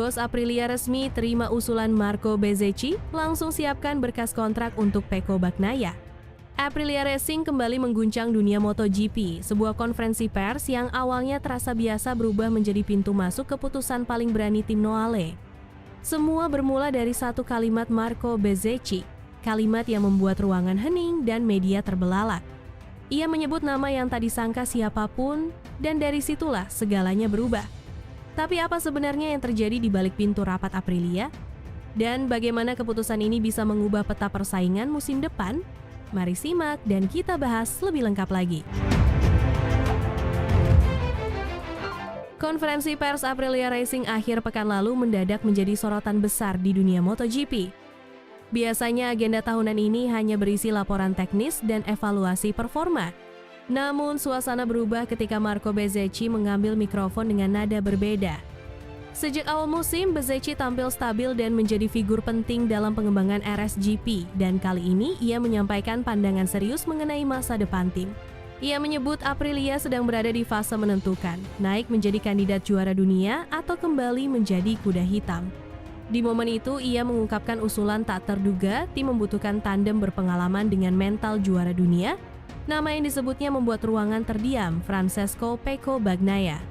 Bos Aprilia resmi terima usulan Marco Bezzecchi, langsung siapkan berkas kontrak untuk Pecco Bagnaia. Aprilia Racing kembali mengguncang dunia MotoGP, sebuah konferensi pers yang awalnya terasa biasa berubah menjadi pintu masuk keputusan paling berani tim Noale. Semua bermula dari satu kalimat Marco Bezzecchi, kalimat yang membuat ruangan hening dan media terbelalak. Ia menyebut nama yang tak disangka siapapun, dan dari situlah segalanya berubah. Tapi apa sebenarnya yang terjadi di balik pintu rapat Aprilia? Dan bagaimana keputusan ini bisa mengubah peta persaingan musim depan? Mari simak dan kita bahas lebih lengkap lagi. Konferensi pers Aprilia Racing akhir pekan lalu mendadak menjadi sorotan besar di dunia MotoGP. Biasanya agenda tahunan ini hanya berisi laporan teknis dan evaluasi performa. Namun suasana berubah ketika Marco Bezzecchi mengambil mikrofon dengan nada berbeda. Sejak awal musim, Bezzecchi tampil stabil dan menjadi figur penting dalam pengembangan RSGP, dan kali ini ia menyampaikan pandangan serius mengenai masa depan tim. Ia menyebut Aprilia sedang berada di fase menentukan, naik menjadi kandidat juara dunia atau kembali menjadi kuda hitam. Di momen itu, ia mengungkapkan usulan tak terduga tim membutuhkan tandem berpengalaman dengan mental juara dunia. Nama yang disebutnya membuat ruangan terdiam, Francesco Pecco Bagnaia.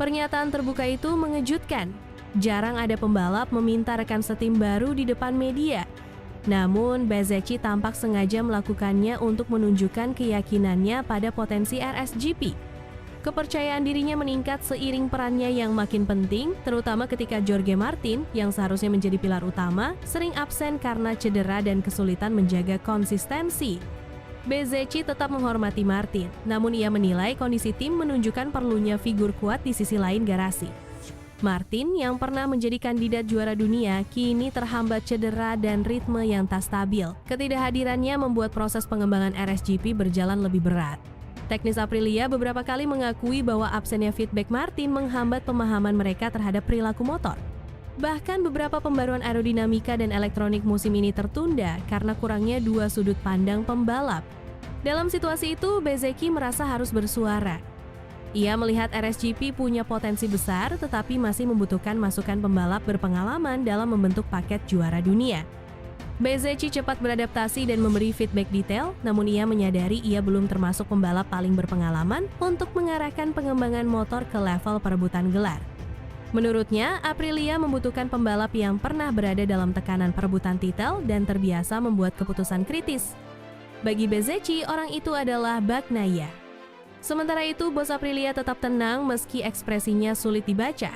Pernyataan terbuka itu mengejutkan. Jarang ada pembalap meminta rekan setim baru di depan media. Namun, Bezzecchi tampak sengaja melakukannya untuk menunjukkan keyakinannya pada potensi RSGP. Kepercayaan dirinya meningkat seiring perannya yang makin penting, terutama ketika Jorge Martin, yang seharusnya menjadi pilar utama, sering absen karena cedera dan kesulitan menjaga konsistensi. Bezzecchi tetap menghormati Martin, namun ia menilai kondisi tim menunjukkan perlunya figur kuat di sisi lain garasi. Martin, yang pernah menjadi kandidat juara dunia, kini terhambat cedera dan ritme yang tak stabil. Ketidakhadirannya membuat proses pengembangan RSGP berjalan lebih berat. Teknis Aprilia beberapa kali mengakui bahwa absennya feedback Martin menghambat pemahaman mereka terhadap perilaku motor. Bahkan beberapa pembaruan aerodinamika dan elektronik musim ini tertunda karena kurangnya dua sudut pandang pembalap. Dalam situasi itu, Bezzecchi merasa harus bersuara. Ia melihat RSGP punya potensi besar tetapi masih membutuhkan masukan pembalap berpengalaman dalam membentuk paket juara dunia. Bezzecchi cepat beradaptasi dan memberi feedback detail, namun ia menyadari ia belum termasuk pembalap paling berpengalaman untuk mengarahkan pengembangan motor ke level perebutan gelar. Menurutnya, Aprilia membutuhkan pembalap yang pernah berada dalam tekanan perebutan titel dan terbiasa membuat keputusan kritis. Bagi Bezzecchi, orang itu adalah Bagnaia. Sementara itu, bos Aprilia tetap tenang meski ekspresinya sulit dibaca.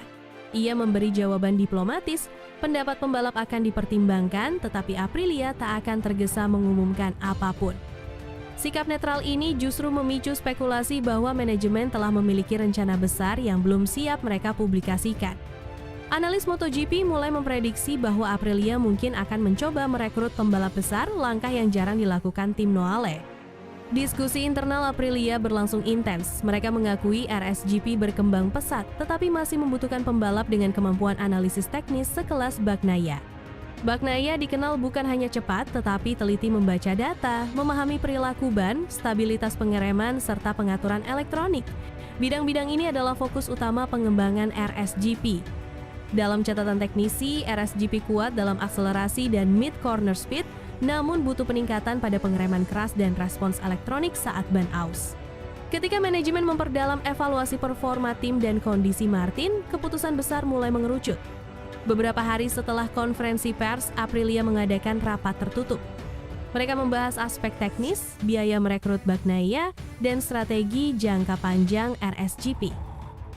Ia memberi jawaban diplomatis, pendapat pembalap akan dipertimbangkan, tetapi Aprilia tak akan tergesa mengumumkan apapun. Sikap netral ini justru memicu spekulasi bahwa manajemen telah memiliki rencana besar yang belum siap mereka publikasikan. Analis MotoGP mulai memprediksi bahwa Aprilia mungkin akan mencoba merekrut pembalap besar, langkah yang jarang dilakukan tim Noale. Diskusi internal Aprilia berlangsung intens. Mereka mengakui RSGP berkembang pesat, tetapi masih membutuhkan pembalap dengan kemampuan analisis teknis sekelas Bagnaia. Bagnaia dikenal bukan hanya cepat, tetapi teliti membaca data, memahami perilaku ban, stabilitas pengereman, serta pengaturan elektronik. Bidang-bidang ini adalah fokus utama pengembangan RSGP. Dalam catatan teknisi, RSGP kuat dalam akselerasi dan mid-corner speed, namun butuh peningkatan pada pengereman keras dan respons elektronik saat ban aus. Ketika manajemen memperdalam evaluasi performa tim dan kondisi Martin, keputusan besar mulai mengerucut. Beberapa hari setelah konferensi pers, Aprilia mengadakan rapat tertutup. Mereka membahas aspek teknis, biaya merekrut Bagnaia, dan strategi jangka panjang RSGP.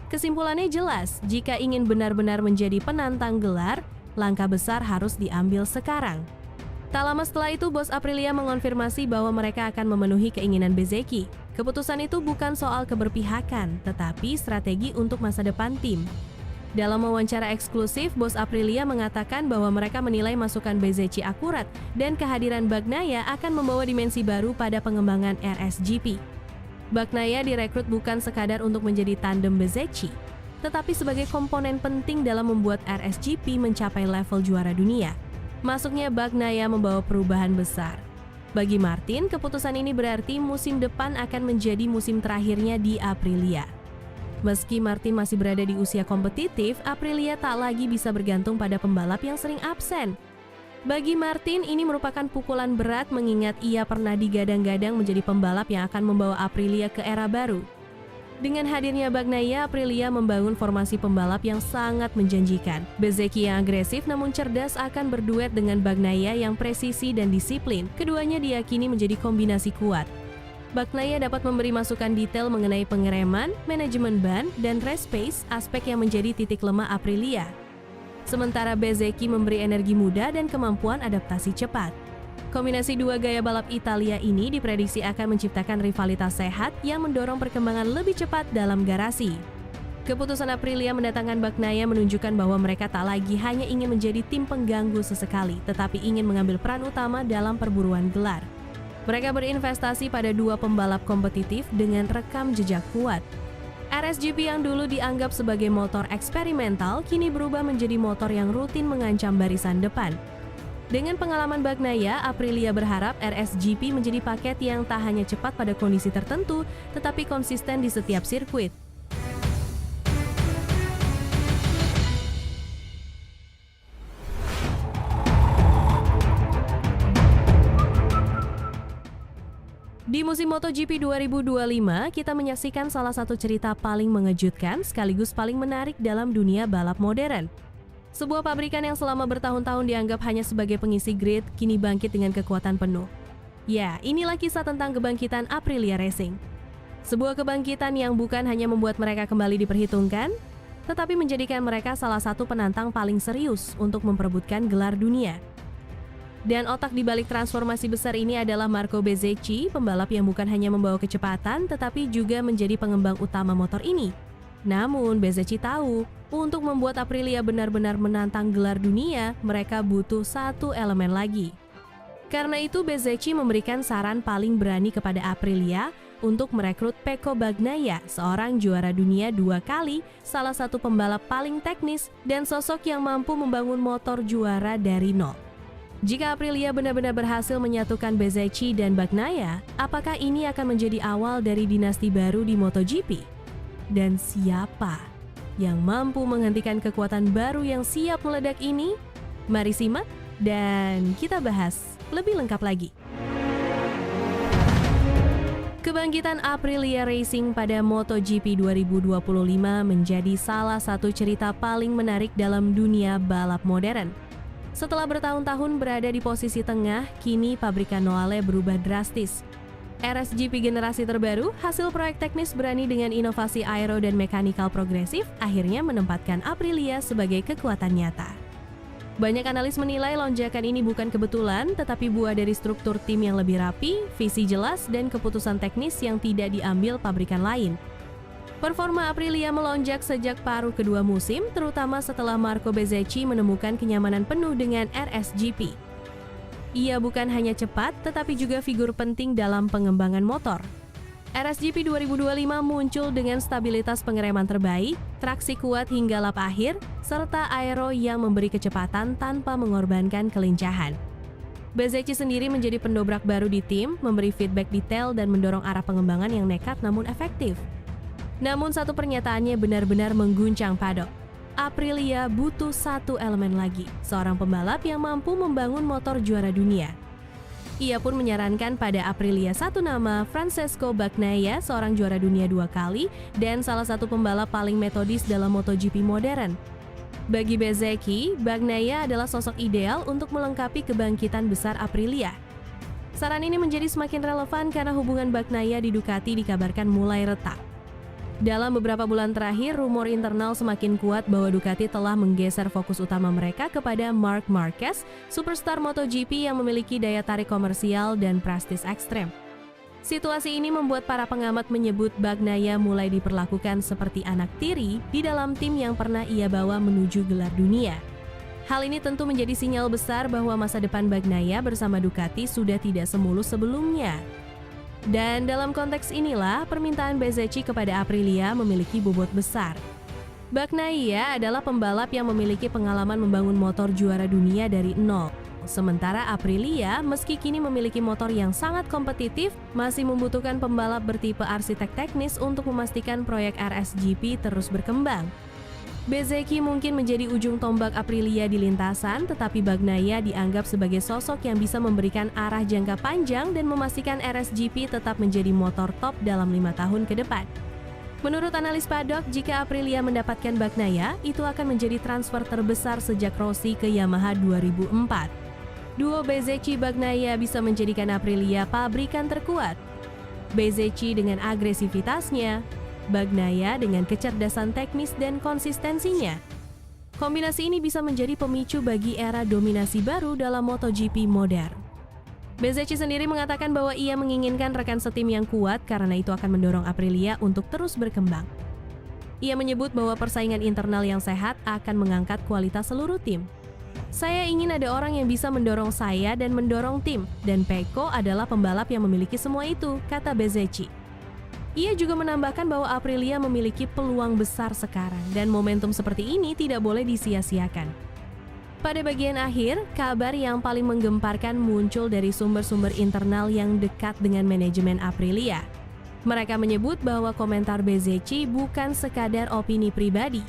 Kesimpulannya jelas, jika ingin benar-benar menjadi penantang gelar, langkah besar harus diambil sekarang. Tak lama setelah itu, bos Aprilia mengonfirmasi bahwa mereka akan memenuhi keinginan Bezzecchi. Keputusan itu bukan soal keberpihakan, tetapi strategi untuk masa depan tim. Dalam wawancara eksklusif, bos Aprilia mengatakan bahwa mereka menilai masukan Bezzecchi akurat dan kehadiran Bagnaia akan membawa dimensi baru pada pengembangan RSGP. Bagnaia direkrut bukan sekadar untuk menjadi tandem Bezzecchi, tetapi sebagai komponen penting dalam membuat RSGP mencapai level juara dunia. Masuknya Bagnaia membawa perubahan besar. Bagi Martin, keputusan ini berarti musim depan akan menjadi musim terakhirnya di Aprilia. Meski Martin masih berada di usia kompetitif, Aprilia tak lagi bisa bergantung pada pembalap yang sering absen. Bagi Martin, ini merupakan pukulan berat mengingat ia pernah digadang-gadang menjadi pembalap yang akan membawa Aprilia ke era baru. Dengan hadirnya Bagnaia, Aprilia membangun formasi pembalap yang sangat menjanjikan. Bezzecchi yang agresif namun cerdas akan berduet dengan Bagnaia yang presisi dan disiplin. Keduanya diyakini menjadi kombinasi kuat. Bagnaia dapat memberi masukan detail mengenai pengereman, manajemen ban, dan race pace, aspek yang menjadi titik lemah Aprilia. Sementara Bezzecchi memberi energi muda dan kemampuan adaptasi cepat. Kombinasi dua gaya balap Italia ini diprediksi akan menciptakan rivalitas sehat yang mendorong perkembangan lebih cepat dalam garasi. Keputusan Aprilia mendatangkan Bagnaia menunjukkan bahwa mereka tak lagi hanya ingin menjadi tim pengganggu sesekali, tetapi ingin mengambil peran utama dalam perburuan gelar. Mereka berinvestasi pada dua pembalap kompetitif dengan rekam jejak kuat. RSGP yang dulu dianggap sebagai motor eksperimental, kini berubah menjadi motor yang rutin mengancam barisan depan. Dengan pengalaman Bagnaia, Aprilia berharap RSGP menjadi paket yang tak hanya cepat pada kondisi tertentu, tetapi konsisten di setiap sirkuit. Di musim MotoGP 2025, kita menyaksikan salah satu cerita paling mengejutkan sekaligus paling menarik dalam dunia balap modern. Sebuah pabrikan yang selama bertahun-tahun dianggap hanya sebagai pengisi grid, kini bangkit dengan kekuatan penuh. Ya, inilah kisah tentang kebangkitan Aprilia Racing. Sebuah kebangkitan yang bukan hanya membuat mereka kembali diperhitungkan, tetapi menjadikan mereka salah satu penantang paling serius untuk memperebutkan gelar dunia. Dan otak di balik transformasi besar ini adalah Marco Bezzecchi, pembalap yang bukan hanya membawa kecepatan, tetapi juga menjadi pengembang utama motor ini. Namun, Bezzecchi tahu, untuk membuat Aprilia benar-benar menantang gelar dunia, mereka butuh satu elemen lagi. Karena itu, Bezzecchi memberikan saran paling berani kepada Aprilia untuk merekrut Pecco Bagnaia, seorang juara dunia 2 kali, salah satu pembalap paling teknis, dan sosok yang mampu membangun motor juara dari nol. Jika Aprilia benar-benar berhasil menyatukan Bezzecchi dan Bagnaia, apakah ini akan menjadi awal dari dinasti baru di MotoGP? Dan siapa yang mampu menghentikan kekuatan baru yang siap meledak ini? Mari simak dan kita bahas lebih lengkap lagi. Kebangkitan Aprilia Racing pada MotoGP 2025 menjadi salah satu cerita paling menarik dalam dunia balap modern. Setelah bertahun-tahun berada di posisi tengah, kini pabrikan Noale berubah drastis. RSGP generasi terbaru, hasil proyek teknis berani dengan inovasi aero dan mekanikal progresif, akhirnya menempatkan Aprilia sebagai kekuatan nyata. Banyak analis menilai lonjakan ini bukan kebetulan, tetapi buah dari struktur tim yang lebih rapi, visi jelas, dan keputusan teknis yang tidak diambil pabrikan lain. Performa Aprilia melonjak sejak paruh kedua musim, terutama setelah Marco Bezzecchi menemukan kenyamanan penuh dengan RSGP. Ia bukan hanya cepat, tetapi juga figur penting dalam pengembangan motor. RSGP 2025 muncul dengan stabilitas pengereman terbaik, traksi kuat hingga lap akhir, serta aero yang memberi kecepatan tanpa mengorbankan kelincahan. Bezzecchi sendiri menjadi pendobrak baru di tim, memberi feedback detail dan mendorong arah pengembangan yang nekat namun efektif. Namun satu pernyataannya benar-benar mengguncang paddock. Aprilia butuh satu elemen lagi, seorang pembalap yang mampu membangun motor juara dunia. Ia pun menyarankan pada Aprilia satu nama, Francesco Bagnaia, seorang juara dunia 2 kali, dan salah satu pembalap paling metodis dalam MotoGP modern. Bagi Bezzecchi, Bagnaia adalah sosok ideal untuk melengkapi kebangkitan besar Aprilia. Saran ini menjadi semakin relevan karena hubungan Bagnaia di Ducati dikabarkan mulai retak. Dalam beberapa bulan terakhir, rumor internal semakin kuat bahwa Ducati telah menggeser fokus utama mereka kepada Marc Marquez, superstar MotoGP yang memiliki daya tarik komersial dan prestis ekstrem. Situasi ini membuat para pengamat menyebut Bagnaia mulai diperlakukan seperti anak tiri di dalam tim yang pernah ia bawa menuju gelar dunia. Hal ini tentu menjadi sinyal besar bahwa masa depan Bagnaia bersama Ducati sudah tidak semulus sebelumnya. Dan dalam konteks inilah, permintaan Bezzecchi kepada Aprilia memiliki bobot besar. Bagnaia adalah pembalap yang memiliki pengalaman membangun motor juara dunia dari nol. Sementara Aprilia, meski kini memiliki motor yang sangat kompetitif, masih membutuhkan pembalap bertipe arsitek teknis untuk memastikan proyek RSGP terus berkembang. Bezzecchi mungkin menjadi ujung tombak Aprilia di lintasan, tetapi Bagnaia dianggap sebagai sosok yang bisa memberikan arah jangka panjang dan memastikan RSGP tetap menjadi motor top dalam 5 tahun ke depan. Menurut analis paddock, jika Aprilia mendapatkan Bagnaia, itu akan menjadi transfer terbesar sejak Rossi ke Yamaha 2004. Duo Bezzecchi-Bagnaia bisa menjadikan Aprilia pabrikan terkuat. Bezzecchi dengan agresivitasnya, Bagnaia dengan kecerdasan teknis dan konsistensinya. Kombinasi ini bisa menjadi pemicu bagi era dominasi baru dalam MotoGP modern. Bezzecchi sendiri mengatakan bahwa ia menginginkan rekan setim yang kuat karena itu akan mendorong Aprilia untuk terus berkembang. Ia menyebut bahwa persaingan internal yang sehat akan mengangkat kualitas seluruh tim. Saya ingin ada orang yang bisa mendorong saya dan mendorong tim, dan Pecco adalah pembalap yang memiliki semua itu, kata Bezzecchi. Ia juga menambahkan bahwa Aprilia memiliki peluang besar sekarang dan momentum seperti ini tidak boleh disia-siakan. Pada bagian akhir, kabar yang paling menggemparkan muncul dari sumber-sumber internal yang dekat dengan manajemen Aprilia. Mereka menyebut bahwa komentar Bezzecchi bukan sekadar opini pribadi.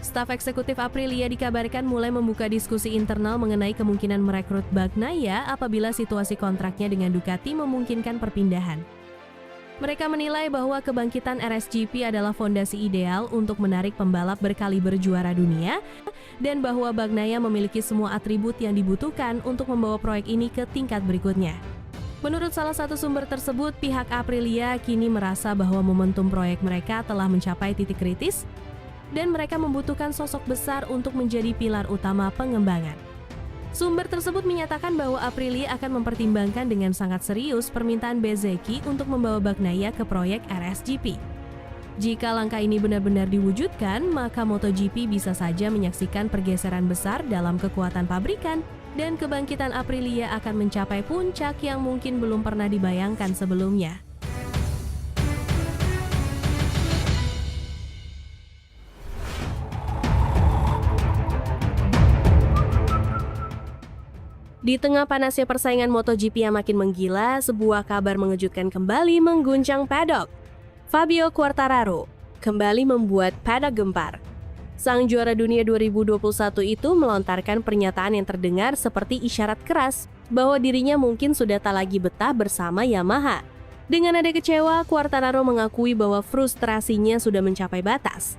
Staf eksekutif Aprilia dikabarkan mulai membuka diskusi internal mengenai kemungkinan merekrut Bagnaia apabila situasi kontraknya dengan Ducati memungkinkan perpindahan. Mereka menilai bahwa kebangkitan RSGP adalah fondasi ideal untuk menarik pembalap berkaliber juara dunia dan bahwa Bagnaia memiliki semua atribut yang dibutuhkan untuk membawa proyek ini ke tingkat berikutnya. Menurut salah satu sumber tersebut, pihak Aprilia kini merasa bahwa momentum proyek mereka telah mencapai titik kritis dan mereka membutuhkan sosok besar untuk menjadi pilar utama pengembangan. Sumber tersebut menyatakan bahwa Aprilia akan mempertimbangkan dengan sangat serius permintaan Bezzecchi untuk membawa Bagnaia ke proyek RSGP. Jika langkah ini benar-benar diwujudkan, maka MotoGP bisa saja menyaksikan pergeseran besar dalam kekuatan pabrikan dan kebangkitan Aprilia akan mencapai puncak yang mungkin belum pernah dibayangkan sebelumnya. Di tengah panasnya persaingan MotoGP yang makin menggila, sebuah kabar mengejutkan kembali mengguncang paddock. Fabio Quartararo kembali membuat paddock gempar. Sang juara dunia 2021 itu melontarkan pernyataan yang terdengar seperti isyarat keras bahwa dirinya mungkin sudah tak lagi betah bersama Yamaha. Dengan nada kecewa, Quartararo mengakui bahwa frustrasinya sudah mencapai batas.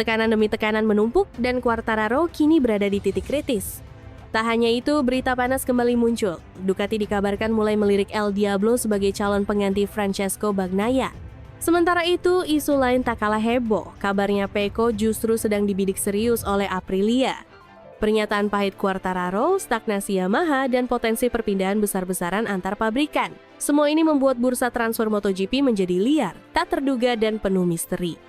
Tekanan demi tekanan menumpuk dan Quartararo kini berada di titik kritis. Tak hanya itu, berita panas kembali muncul. Ducati dikabarkan mulai melirik El Diablo sebagai calon pengganti Francesco Bagnaia. Sementara itu, isu lain tak kalah heboh. Kabarnya Pecco justru sedang dibidik serius oleh Aprilia. Pernyataan pahit Quartararo, stagnasi Yamaha, dan potensi perpindahan besar-besaran antar pabrikan. Semua ini membuat bursa transfer MotoGP menjadi liar, tak terduga, dan penuh misteri.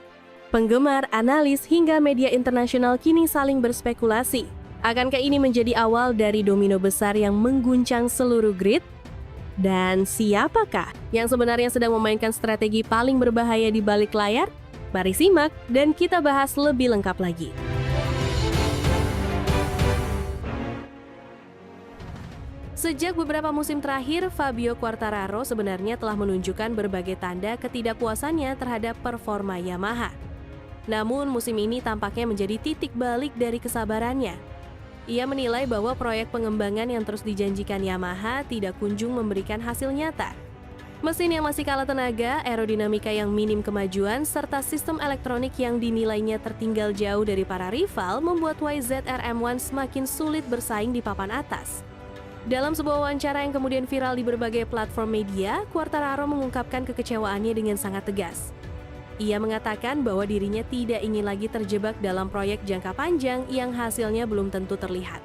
Penggemar, analis, hingga media internasional kini saling berspekulasi. Akankah ini menjadi awal dari domino besar yang mengguncang seluruh grid? Dan siapakah yang sebenarnya sedang memainkan strategi paling berbahaya di balik layar? Mari simak dan kita bahas lebih lengkap lagi. Sejak beberapa musim terakhir, Fabio Quartararo sebenarnya telah menunjukkan berbagai tanda ketidakpuasannya terhadap performa Yamaha. Namun musim ini tampaknya menjadi titik balik dari kesabarannya. Ia menilai bahwa proyek pengembangan yang terus dijanjikan Yamaha tidak kunjung memberikan hasil nyata. Mesin yang masih kalah tenaga, aerodinamika yang minim kemajuan, serta sistem elektronik yang dinilainya tertinggal jauh dari para rival membuat YZR-M1 semakin sulit bersaing di papan atas. Dalam sebuah wawancara yang kemudian viral di berbagai platform media, Quartararo mengungkapkan kekecewaannya dengan sangat tegas. Ia mengatakan bahwa dirinya tidak ingin lagi terjebak dalam proyek jangka panjang yang hasilnya belum tentu terlihat.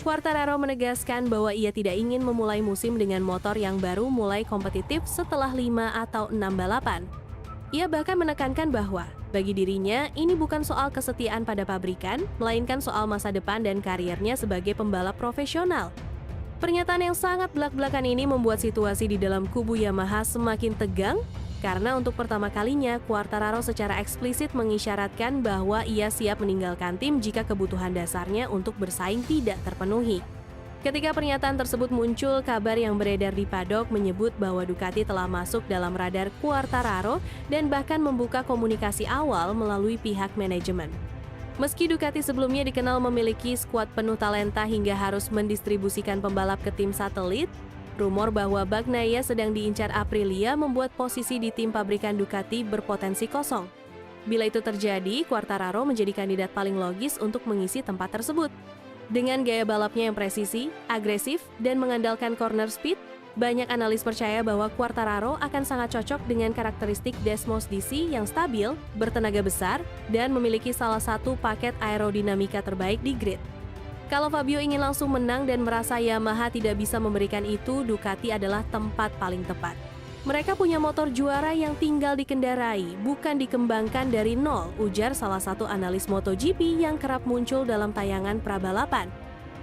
Quartararo menegaskan bahwa ia tidak ingin memulai musim dengan motor yang baru mulai kompetitif setelah 5 atau 6 balapan. Ia bahkan menekankan bahwa bagi dirinya ini bukan soal kesetiaan pada pabrikan, melainkan soal masa depan dan karirnya sebagai pembalap profesional. Pernyataan yang sangat belak-belakan ini membuat situasi di dalam kubu Yamaha semakin tegang, karena untuk pertama kalinya Quartararo secara eksplisit mengisyaratkan bahwa ia siap meninggalkan tim jika kebutuhan dasarnya untuk bersaing tidak terpenuhi. Ketika pernyataan tersebut muncul, kabar yang beredar di paddock menyebut bahwa Ducati telah masuk dalam radar Quartararo dan bahkan membuka komunikasi awal melalui pihak manajemen. Meski Ducati sebelumnya dikenal memiliki skuad penuh talenta hingga harus mendistribusikan pembalap ke tim satelit, rumor bahwa Bagnaia sedang diincar Aprilia membuat posisi di tim pabrikan Ducati berpotensi kosong. Bila itu terjadi, Quartararo menjadi kandidat paling logis untuk mengisi tempat tersebut. Dengan gaya balapnya yang presisi, agresif, dan mengandalkan corner speed, banyak analis percaya bahwa Quartararo akan sangat cocok dengan karakteristik Desmos DC yang stabil, bertenaga besar, dan memiliki salah satu paket aerodinamika terbaik di grid. Kalau Fabio ingin langsung menang dan merasa Yamaha tidak bisa memberikan itu, Ducati adalah tempat paling tepat. Mereka punya motor juara yang tinggal dikendarai, bukan dikembangkan dari nol, ujar salah satu analis MotoGP yang kerap muncul dalam tayangan prabalapan.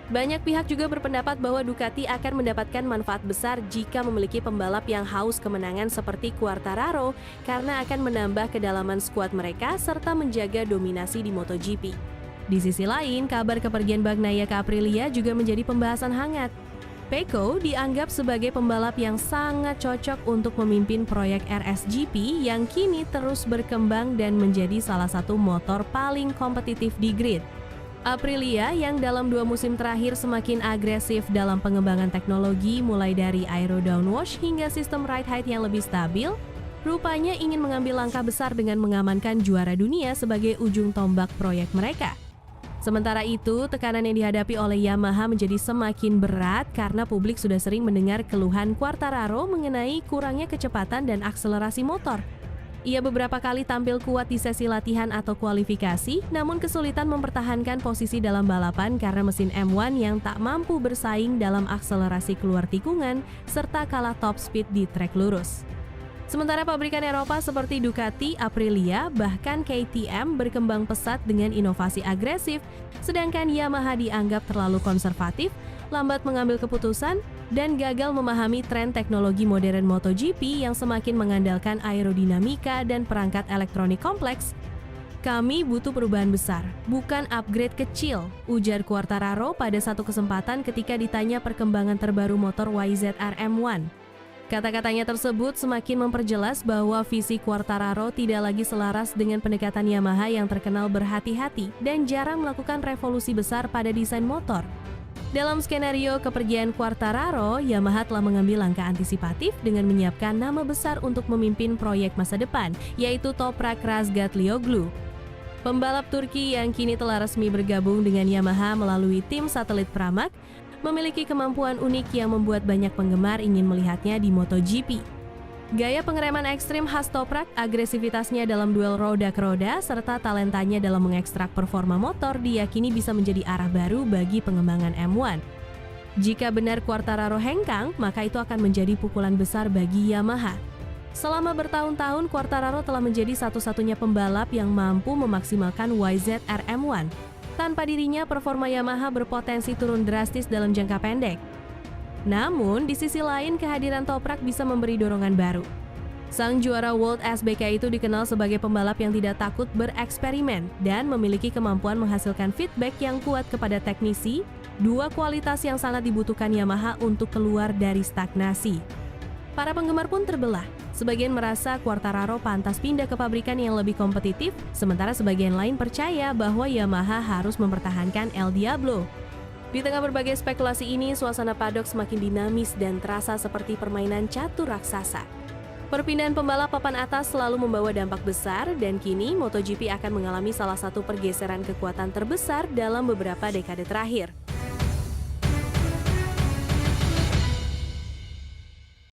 Banyak pihak juga berpendapat bahwa Ducati akan mendapatkan manfaat besar jika memiliki pembalap yang haus kemenangan seperti Quartararo karena akan menambah kedalaman skuad mereka serta menjaga dominasi di MotoGP. Di sisi lain, kabar kepergian Bagnaia ke Aprilia juga menjadi pembahasan hangat. Pecco dianggap sebagai pembalap yang sangat cocok untuk memimpin proyek RSGP yang kini terus berkembang dan menjadi salah satu motor paling kompetitif di grid. Aprilia yang dalam 2 musim terakhir semakin agresif dalam pengembangan teknologi mulai dari aero downwash hingga sistem ride height yang lebih stabil, rupanya ingin mengambil langkah besar dengan mengamankan juara dunia sebagai ujung tombak proyek mereka. Sementara itu, tekanan yang dihadapi oleh Yamaha menjadi semakin berat karena publik sudah sering mendengar keluhan Quartararo mengenai kurangnya kecepatan dan akselerasi motor. Ia beberapa kali tampil kuat di sesi latihan atau kualifikasi, namun kesulitan mempertahankan posisi dalam balapan karena mesin M1 yang tak mampu bersaing dalam akselerasi keluar tikungan serta kalah top speed di trek lurus. Sementara pabrikan Eropa seperti Ducati, Aprilia, bahkan KTM berkembang pesat dengan inovasi agresif, sedangkan Yamaha dianggap terlalu konservatif, lambat mengambil keputusan, dan gagal memahami tren teknologi modern MotoGP yang semakin mengandalkan aerodinamika dan perangkat elektronik kompleks. Kami butuh perubahan besar, bukan upgrade kecil, ujar Quartararo pada satu kesempatan ketika ditanya perkembangan terbaru motor YZR M1. Kata-katanya tersebut semakin memperjelas bahwa visi Quartararo tidak lagi selaras dengan pendekatan Yamaha yang terkenal berhati-hati dan jarang melakukan revolusi besar pada desain motor. Dalam skenario kepergian Quartararo, Yamaha telah mengambil langkah antisipatif dengan menyiapkan nama besar untuk memimpin proyek masa depan, yaitu Toprak Razgatlioglu. Pembalap Turki yang kini telah resmi bergabung dengan Yamaha melalui tim satelit Pramac, memiliki kemampuan unik yang membuat banyak penggemar ingin melihatnya di MotoGP. Gaya pengereman ekstrim khas Toprak, agresivitasnya dalam duel roda ke roda, serta talentanya dalam mengekstrak performa motor diyakini bisa menjadi arah baru bagi pengembangan M1. Jika benar Quartararo hengkang, maka itu akan menjadi pukulan besar bagi Yamaha. Selama bertahun-tahun, Quartararo telah menjadi satu-satunya pembalap yang mampu memaksimalkan YZR M1. Tanpa dirinya, performa Yamaha berpotensi turun drastis dalam jangka pendek. Namun, di sisi lain, kehadiran Toprak bisa memberi dorongan baru. Sang juara World SBK itu dikenal sebagai pembalap yang tidak takut bereksperimen dan memiliki kemampuan menghasilkan feedback yang kuat kepada teknisi, dua kualitas yang sangat dibutuhkan Yamaha untuk keluar dari stagnasi. Para penggemar pun terbelah. Sebagian merasa Quartararo pantas pindah ke pabrikan yang lebih kompetitif, sementara sebagian lain percaya bahwa Yamaha harus mempertahankan El Diablo. Di tengah berbagai spekulasi ini, suasana paddock semakin dinamis dan terasa seperti permainan catur raksasa. Perpindahan pembalap papan atas selalu membawa dampak besar dan kini MotoGP akan mengalami salah satu pergeseran kekuatan terbesar dalam beberapa dekade terakhir.